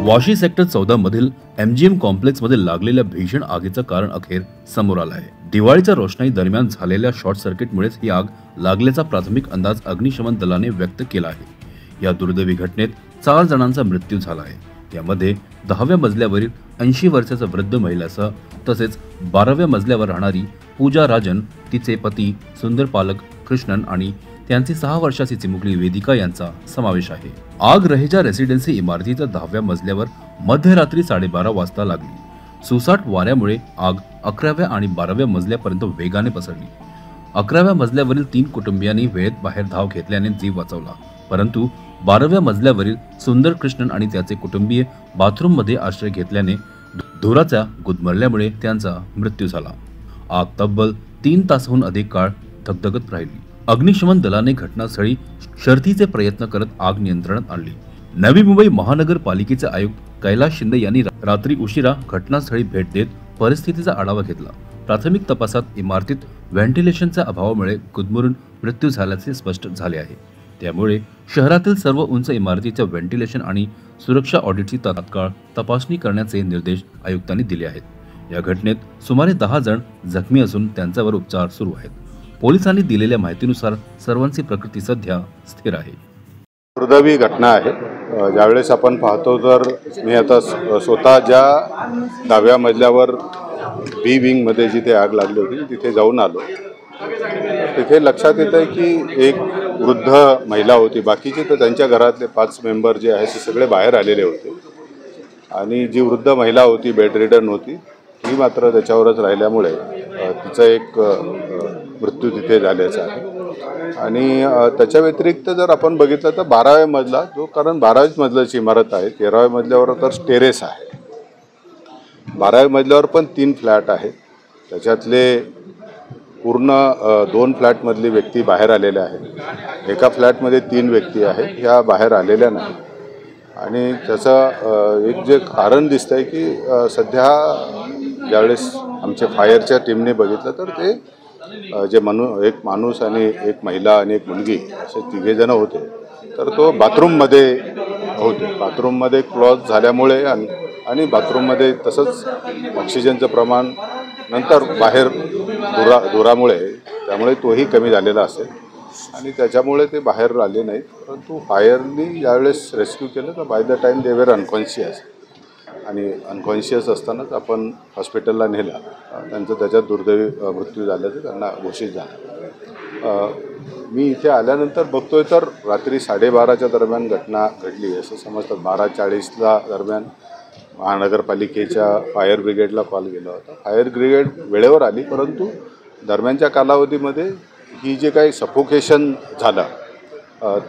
Vashi sector 14 मधील MGM complex मध्ये लागलेल्या भीषण आगीचं कारण अखेर समोर आलं आहे। दिवाळीच्या रोषणाई दरम्यान झालेल्या शॉर्ट सर्किटमुळेच ही आग लागल्याचा प्राथमिक अंदाज अग्निशमन दलाने व्यक्त केला आहे। या दुर्दैवी घटनेत 4 जणांचा मृत्यू झाला आहे। यामध्ये 10व्या मजल्यावरील 80 वर्षाचा वृद्ध महिलासह तसेच 12व्या मजल्यावर राहणारी पूजा राजन, तिचे पती सुंदर पालक कृष्णन आणि त्यांची 6 वर्षाची चिमुकली वेदिका यांचा समावेश आहे। आग रहेजा रेसिडेन्सी इमारतीच्या 10व्या मजल्यावर मध्यरात्री 12:30 वाजता लागली। सुसाट वाऱ्यामुळे आग 11व्या आणि 12व्या मजल्यापर्यंत वेगाने पसरली। 11व्या मजल्यावरील 3 कुटुंबियांनी वेळेत बाहेर धाव घेतल्याने जीव वाचवला, परंतु 12व्या मजल्यावरील सुंदर कृष्णन आणि त्याचे कुटुंबीय बाथरूम मध्ये आश्रय घेतल्याने धुराच्या गुदमरल्यामुळे त्यांचा मृत्यू झाला। आग तब्बल 3 तासाहून अधिक काळ धगधगत राहिली। अग्निशमन दलाने घटनास्थळी शर्थीचे प्रयत्न करत आग नियंत्रणात आणली। नवी मुंबई महानगरपालिकेचे आयुक्त कैलाश शिंदे यांनी रात्री उशिरा घटनास्थळी भेट देत परिस्थितीचा आढावा घेतला। प्राथमिक तपासात इमारतीत व्हेंटिलेशनच्या अभावामुळे गुदमरून मृत्यू झाल्याचे स्पष्ट झाले आहे। त्यामुळे शहरातील सर्व उंच इमारतीच्या व्हेंटिलेशन आणि सुरक्षा ऑडिटची तात्काळ तपासणी करण्याचे निर्देश आयुक्तांनी दिले आहेत। या घटनेत सुमारे 10 जण जखमी असून त्यांच्यावर उपचार सुरू आहेत। पोलिसांनी दिलेल्या माहितीनुसार सर्वांची प्रकृती सध्या स्थिर आहे। दुर्दैवी घटना आहे। ज्यावेळेस आपण पाहतो तर मी आता स्वतः ज्या 10व्या मजल्यावर बी विंग मध्ये जिथे आग लागली होती तिथे जाऊन आलो। तिथे लक्षात येतं की एक वृद्ध महिला होती, बाकीचे तर त्यांच्या घरातले 5 मेंबर जे आहेत ते सगळे बाहेर आलेले होते आणि जी वृद्ध महिला होती बेड रिडन होती, ती मात्र त्याच्यावरच राहिल्यामुळे तिचा एक मृत्यू तिथे झाल्याचा आहे। आणि त्याच्या व्यतिरिक्त जर आपण बघितलं तर 12व्या मजला जो, कारण 12व्या मजल्याची इमारत आहे, 13व्या मजल्यावर तर टेरेस आहे। 12व्या मजल्यावर पण 3 फ्लॅट आहेत, त्याच्यातले पूर्ण 2 फ्लॅटमधली व्यक्ती बाहेर आलेल्या आहेत। एका फ्लॅटमध्ये 3 व्यक्ती आहेत, ह्या बाहेर आलेल्या नाही। आणि त्याचं एक जे कारण दिसतंय की सध्या ज्यावेळेस आमच्या फायरच्या टीमने बघितलं तर ते जे एक माणूस आणि एक महिला आणि एक मुलगी असे 3 जण होते, तर तो बाथरूममध्ये होते। बाथरूममध्ये क्लॉज झाल्यामुळे आणि बाथरूममध्ये तसंच ऑक्सिजनचं प्रमाण नंतर बाहेर धुरामुळे त्यामुळे तोही कमी झालेला असेल आणि त्याच्यामुळे ते बाहेर आले नाहीत। परंतु फायरनी ज्यावेळेस रेस्क्यू केलं तर बाय द टाईम दे वर अनकॉन्शियस, आणि अनकॉन्शियस असतानाच आपण हॉस्पिटलला नेला। त्यांचं त्याच्यात दुर्दैवी मृत्यू झाल्याचं त्यांना घोषित झालं। मी इथे आल्यानंतर बघतोय तर रात्री 12:30च्या दरम्यान घटना घडली असं समजतात। 12:40ला दरम्यान महानगरपालिकेच्या फायर ब्रिगेडला कॉल केला होता। फायर ब्रिगेड वेळेवर आली, परंतु दरम्यानच्या कालावधीमध्ये ही जे काही सफोकेशन झालं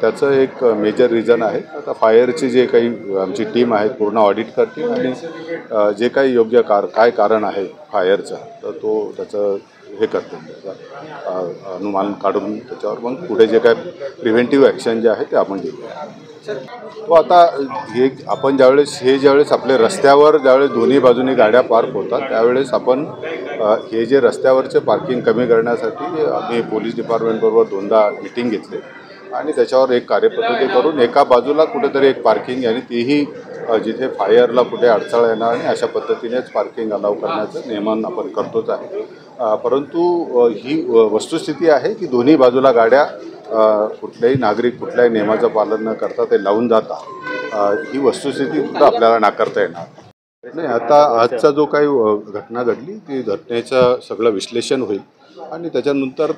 त्याचं एक मेजर रिझन आहे। आता फायरची जे काही आमची टीम आहे पूर्ण ऑडिट करतील आणि जे काही योग्य काय कारण आहे फायरचं तर तो त्याचं हे करतील, अनुमान काढून त्याच्यावर मग पुढे जे काय प्रिव्हेंटिव्ह ॲक्शन जे आहे ते आपण घेऊया। तो आता हे आपण ज्यावेळेस आपले रस्त्यावर ज्यावेळेस दोन्ही बाजूनी गाड्या पार्क होतात त्यावेळेस आपण हे जे रस्त्यावरचे पार्किंग कमी करण्यासाठी आम्ही पोलीस डिपार्टमेंटबरोबर 2दा मीटिंग घेतली आणि त्याच्यावर एक कार्यपद्धती करून एका बाजूला कुठेतरी एक पार्किंग आणि तीही जिथे फायरला कुठे अडथळा येणार आणि अशा पद्धतीनेच पार्किंग अलाव करण्याचं नियमन आपण करतोच आहे। परंतु ही वस्तुस्थिती आहे की दोन्ही बाजूला गाड्या कुठल्याही नागरिक कुठल्याही नियमाचं पालन न करता ते लावून जातात, ही वस्तुस्थिती सुद्धा आपल्याला नाकारता येणार नाही। आता आजचा जो काही घटना घडली ती घटनेचं सगळं विश्लेषण होईल आणि त्याच्यानंतर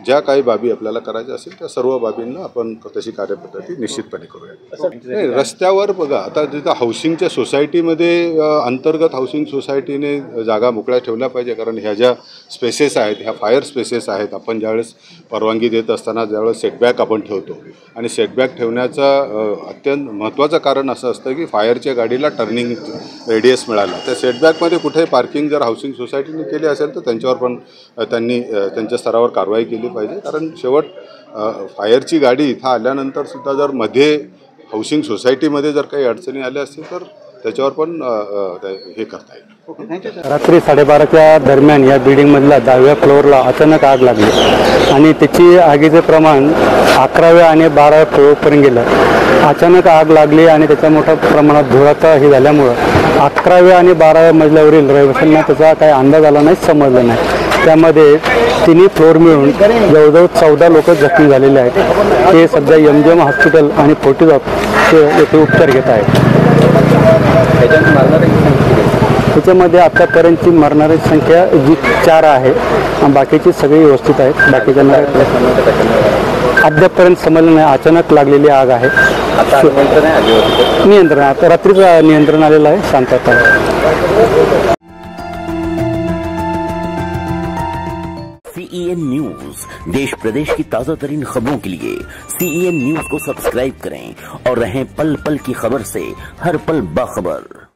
ज्या काही बाबी आपल्याला करायच्या असेल त्या सर्व बाबींना आपण तशी कार्यपद्धती निश्चितपणे करूया। रस्त्यावर बघा, आता तिथं हाऊसिंगच्या सोसायटीमध्ये अंतर्गत हाऊसिंग सोसायटीने जागा मोकळ्या ठेवल्या पाहिजे, कारण ह्या ज्या स्पेसेस आहेत ह्या फायर स्पेसेस आहेत। आपण ज्यावेळेस परवानगी देत असताना ज्यावेळेस सेटबॅक आपण ठेवतो आणि सेटबॅक ठेवण्याचं अत्यंत महत्त्वाचं कारण असं असतं की फायरच्या गाडीला टर्निंग रेडियस मिळाला। त्या सेटबॅकमध्ये कुठे पार्किंग जर हाऊसिंग सोसायटीने केली असेल तर त्यांच्यावर पण त्यांनी त्यांच्या स्तरावर कारवाई केली पाहिजे, कारण शेवट फायरची गाडी इथं आल्यानंतर सुद्धा जर मध्ये हाऊसिंग सोसायटीमध्ये जर काही अडचणी आल्या असतील तर त्याच्यावर पण हे करता येईल। रात्री 12:30च्या दरम्यान या बिल्डिंगमधल्या 10व्या फ्लोअरला अचानक आग लागली आणि त्याची आगीचं प्रमाण 11व्या आणि 12व्या फ्लोअरपर्यंत गेलं। अचानक आग लागली आणि त्याच्या मोठ्या प्रमाणात धुराचा हे झाल्यामुळं 11व्या आणि 12व्या मजल्यावरील रहिवाशांना त्याचा काही अंदाज आला नाही, समजला नाही. त्यामध्ये तिन्ही फ्लोअर मिळून जवळजवळ 14 लोक जखमी झालेले आहेत. ते सध्या MGM हॉस्पिटल आणि फोर्टिस येथे उपचार घेत आहेत. त्याच्यामध्ये आतापर्यंतची मरणाऱ्यांची संख्या जी 4 आहे, बाकीची सगळी व्यवस्थित आहेत. बाकीच्यांना अद्यापपर्यंत समजलं नाही. अचानक लागलेली आग आहे. नियंत्रण आता रात्रीच नियंत्रण आलेलं आहे, शांतता आहे. CEN न्यूज, देश प्रदेश की ताजा तरीन खबरों के लिए CEN न्यूज को सब्सक्राइब करें और रहें पल पल की खबर से हर पल बाखबर।